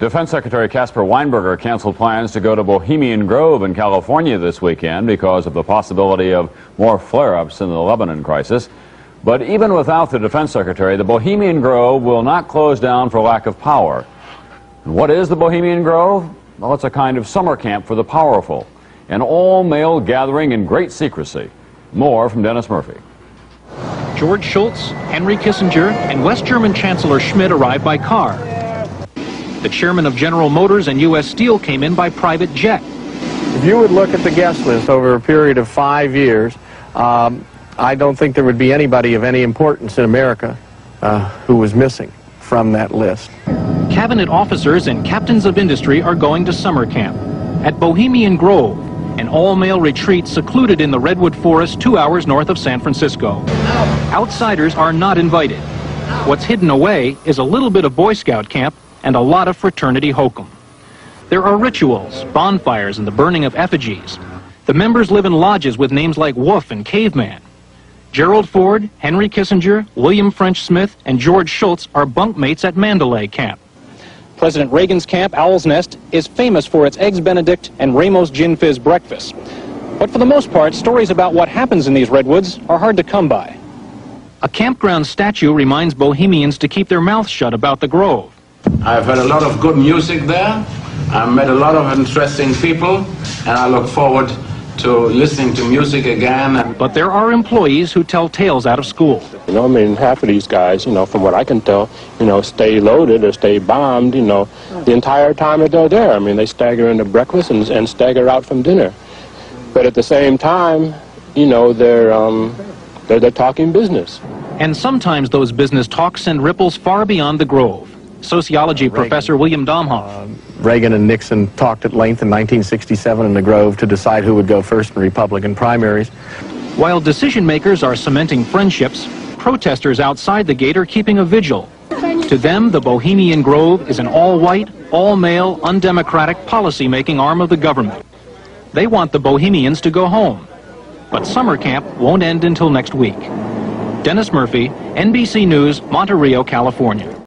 Defense Secretary Caspar Weinberger canceled plans to go to Bohemian Grove in California this weekend because of the possibility of more flare-ups in the Lebanon crisis. But even without the Defense Secretary, the Bohemian Grove will not close down for lack of power. And what is the Bohemian Grove? Well, it's a kind of summer camp for the powerful, an all-male gathering in great secrecy. More from Dennis Murphy. George Shultz, Henry Kissinger, and West German Chancellor Schmidt arrived by car. The chairman of General Motors and U.S. Steel came in by private jet. If you would look at the guest list over a period of 5 years, I don't think there would be anybody of any importance in America who was missing from that list. Cabinet officers and captains of industry are going to summer camp at Bohemian Grove, an all-male retreat secluded in the Redwood Forest 2 hours north of San Francisco. Outsiders are not invited. What's hidden away is a little bit of Boy Scout camp and a lot of fraternity hokum. There are rituals, bonfires, and the burning of effigies. The members live in lodges with names like Wolf and Caveman. Gerald Ford, Henry Kissinger, William French Smith, and George Shultz are bunkmates at Mandalay Camp. President Reagan's camp, Owl's Nest, is famous for its Eggs Benedict and Ramos Gin Fizz breakfast. But for the most part, stories about what happens in these redwoods are hard to come by. A campground statue reminds Bohemians to keep their mouths shut about the Grove. I've heard a lot of good music there. I've met a lot of interesting people, and I look forward to listening to music again. But there are employees who tell tales out of school. You know, I mean, half of these guys, from what I can tell, stay loaded or stay bombed, the entire time that they're there. I mean, they stagger into breakfast and stagger out from dinner. But at the same time, they're talking business. And sometimes those business talks send ripples far beyond the Grove. Sociology professor William Domhoff. Reagan and Nixon talked at length in 1967 in the Grove to decide who would go first in Republican primaries. While decision makers are cementing friendships, protesters outside the gate are keeping a vigil. To them, the Bohemian Grove is an all-white, all-male, undemocratic policy-making arm of the government. They want the Bohemians to go home. But summer camp won't end until next week. Dennis Murphy, NBC News, Monte Rio, California.